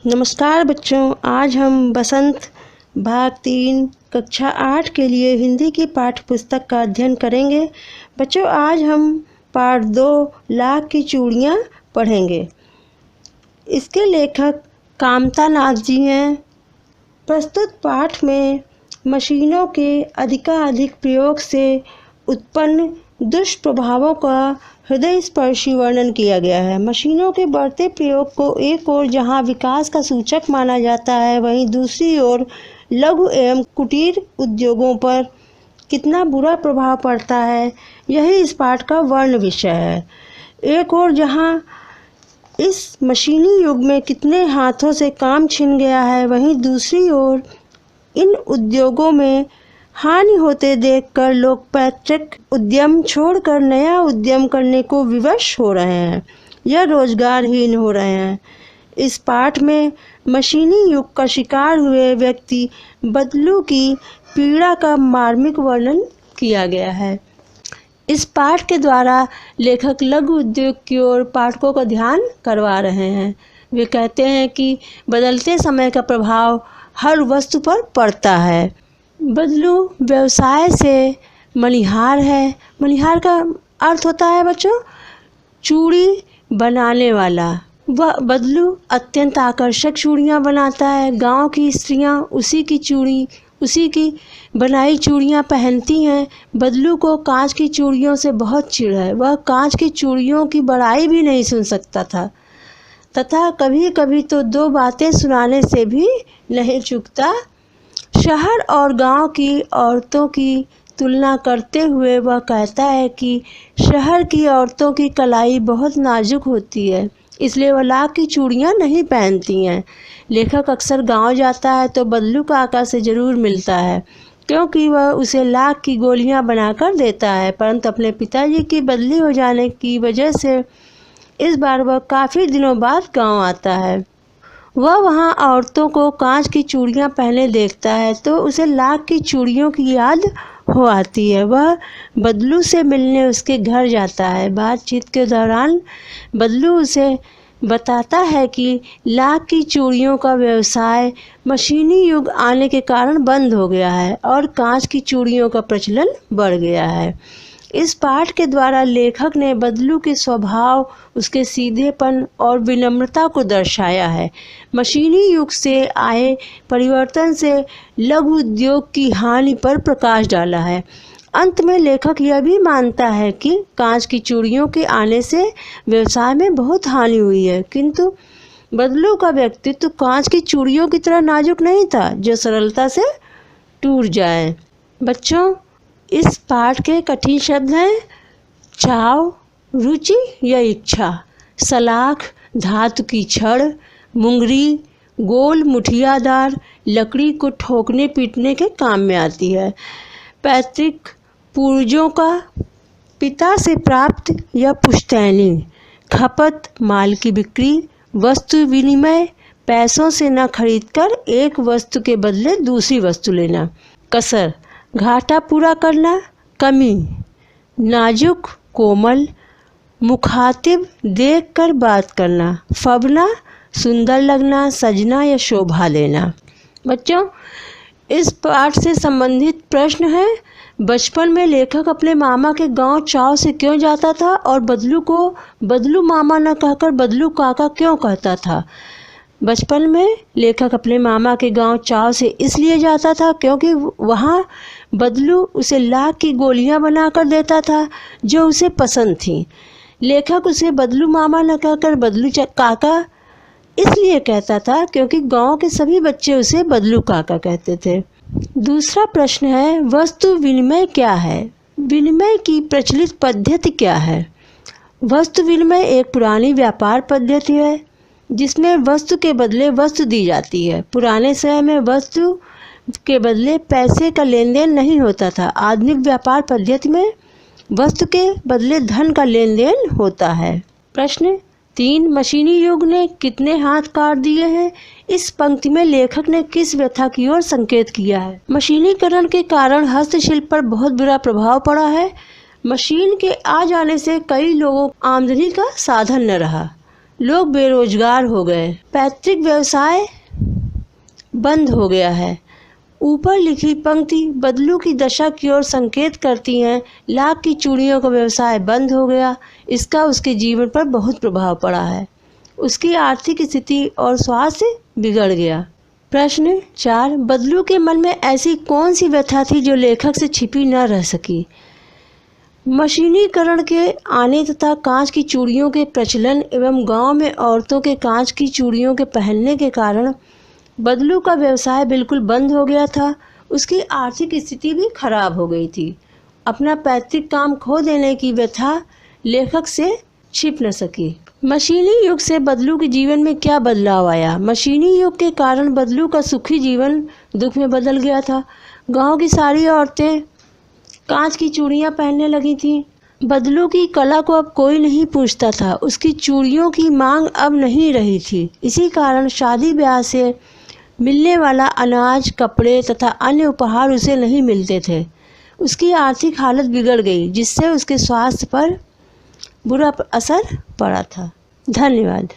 नमस्कार बच्चों, आज हम बसंत भाग 3 कक्षा 8 के लिए हिंदी की पाठ्य पुस्तक का अध्ययन करेंगे। बच्चों, आज हम पाठ 2 लाख की चूड़ियाँ पढ़ेंगे। इसके लेखक कामता नाथ जी हैं। प्रस्तुत पाठ में मशीनों के अधिकाधिक प्रयोग से उत्पन्न दुष्प्रभावों का हृदय स्पर्शी वर्णन किया गया है। मशीनों के बढ़ते प्रयोग को एक ओर जहां विकास का सूचक माना जाता है, वहीं दूसरी ओर लघु एवं कुटीर उद्योगों पर कितना बुरा प्रभाव पड़ता है, यही इस पाठ का वर्ण विषय है। एक ओर जहां इस मशीनी युग में कितने हाथों से काम छिन गया है, वहीं दूसरी ओर इन उद्योगों में हानि होते देखकर लोग पैतृक उद्यम छोड़कर नया उद्यम करने को विवश हो रहे हैं या रोजगारहीन हो रहे हैं। इस पाठ में मशीनी युग का शिकार हुए व्यक्ति बदलू की पीड़ा का मार्मिक वर्णन किया गया है। इस पाठ के द्वारा लेखक लघु उद्योग की ओर पाठकों का ध्यान करवा रहे हैं। वे कहते हैं कि बदलते समय का प्रभाव हर वस्तु पर पड़ता है। बदलू व्यवसाय से मणिहार है। मणिहार का अर्थ होता है बच्चों चूड़ी बनाने वाला। वह बदलू अत्यंत आकर्षक चूड़ियाँ बनाता है। गांव की स्त्रियां उसी की बनाई चूड़ियाँ पहनती हैं। बदलू को कांच की चूड़ियों से बहुत चिढ़ है। वह कांच की चूड़ियों की बड़ाई भी नहीं सुन सकता था तथा कभी कभी तो 2 बातें सुनाने से भी नहीं चूकता। शहर और गांव की औरतों की तुलना करते हुए वह कहता है कि शहर की औरतों की कलाई बहुत नाजुक होती है, इसलिए वह लाख की चूड़ियाँ नहीं पहनती हैं। लेखक अक्सर गांव जाता है तो बदलू काका से ज़रूर मिलता है, क्योंकि वह उसे लाख की गोलियां बनाकर देता है। परंतु अपने पिताजी की बदली हो जाने की वजह से इस बार वह काफ़ी दिनों बाद गाँव आता है। वह वहाँ औरतों को कांच की चूड़ियाँ पहने देखता है तो उसे लाख की चूड़ियों की याद हो आती है। वह बदलू से मिलने उसके घर जाता है। बातचीत के दौरान बदलू उसे बताता है कि लाख की चूड़ियों का व्यवसाय मशीनी युग आने के कारण बंद हो गया है और कांच की चूड़ियों का प्रचलन बढ़ गया है। इस पाठ के द्वारा लेखक ने बदलू के स्वभाव, उसके सीधेपन और विनम्रता को दर्शाया है। मशीनी युग से आए परिवर्तन से लघु उद्योग की हानि पर प्रकाश डाला है। अंत में लेखक यह भी मानता है कि कांच की चूड़ियों के आने से व्यवसाय में बहुत हानि हुई है, किंतु बदलू का व्यक्तित्व कांच की चूड़ियों की तरह नाजुक नहीं था जो सरलता से टूट जाए। बच्चों, इस पाठ के कठिन शब्द हैं चाव, रुचि या इच्छा, सलाख, धातु की छड़, मुंगरी, गोल मुठियादार, लकड़ी को ठोकने पीटने के काम में आती है, पैतृक, पूर्वजों का, पिता से प्राप्त या पुश्तैनी, खपत, माल की बिक्री, वस्तु विनिमय, पैसों से न खरीदकर एक वस्तु के बदले दूसरी वस्तु लेना, कसर, घाटा पूरा करना, कमी, नाजुक, कोमल, मुखातिब देखकर बात करना, फबना, सुंदर लगना, सजना या शोभा लेना। बच्चों, इस पाठ से संबंधित प्रश्न है, बचपन में लेखक अपने मामा के गांव चाव से क्यों जाता था और बदलू को बदलू मामा न कहकर बदलू काका क्यों कहता था? बचपन में लेखक अपने मामा के गांव चाव से इसलिए जाता था क्योंकि वहाँ बदलू उसे लाख की गोलियां बनाकर देता था जो उसे पसंद थी। लेखक उसे बदलू मामा न कहकर बदलू काका इसलिए कहता था क्योंकि गांव के सभी बच्चे उसे बदलू काका कहते थे। दूसरा प्रश्न है, वस्तु विनिमय क्या है? विनिमय की प्रचलित पद्धति क्या है? वस्तु विनिमय एक पुरानी व्यापार पद्धति है जिसमें वस्तु के बदले वस्तु दी जाती है। पुराने समय में वस्तु के बदले पैसे का लेन देन नहीं होता था। आधुनिक व्यापार पद्धति में वस्तु के बदले धन का लेन देन होता है। प्रश्न 3, मशीनी युग ने कितने हाथ काट दिए हैं? इस पंक्ति में लेखक ने किस व्यथा की ओर संकेत किया है? मशीनीकरण के कारण हस्तशिल्प पर बहुत बुरा प्रभाव पड़ा है। मशीन के आ जाने से कई लोगों आमदनी का साधन न रहा। लोग बेरोजगार हो गए, पैतृक व्यवसाय बंद हो गया है। ऊपर लिखी पंक्ति बदलू की दशा की ओर संकेत करती हैं। लाख की चूड़ियों का व्यवसाय बंद हो गया, इसका उसके जीवन पर बहुत प्रभाव पड़ा है। उसकी आर्थिक स्थिति और स्वास्थ्य बिगड़ गया। प्रश्न 4, बदलू के मन में ऐसी कौन सी व्यथा थी जो लेखक से छिपी न रह सकी? मशीनीकरण के आने तथा कांच की चूड़ियों के प्रचलन एवं गांव में औरतों के कांच की चूड़ियों के पहनने के कारण बदलू का व्यवसाय बिल्कुल बंद हो गया था। उसकी आर्थिक स्थिति भी खराब हो गई थी। अपना पैतृक काम खो देने की व्यथा लेखक से छिप न सकी। मशीनी युग से बदलू के जीवन में क्या बदलाव आया? मशीनी युग के कारण बदलू का सुखी जीवन दुख में बदल गया था। गांव की सारी औरतें कांच की चूड़ियां पहनने लगी थीं। बदलू की कला को अब कोई नहीं पूछता था। उसकी चूड़ियों की मांग अब नहीं रही थी। इसी कारण शादी ब्याह से मिलने वाला अनाज, कपड़े तथा अन्य उपहार उसे नहीं मिलते थे। उसकी आर्थिक हालत बिगड़ गई, जिससे उसके स्वास्थ्य पर बुरा असर पड़ा था। धन्यवाद।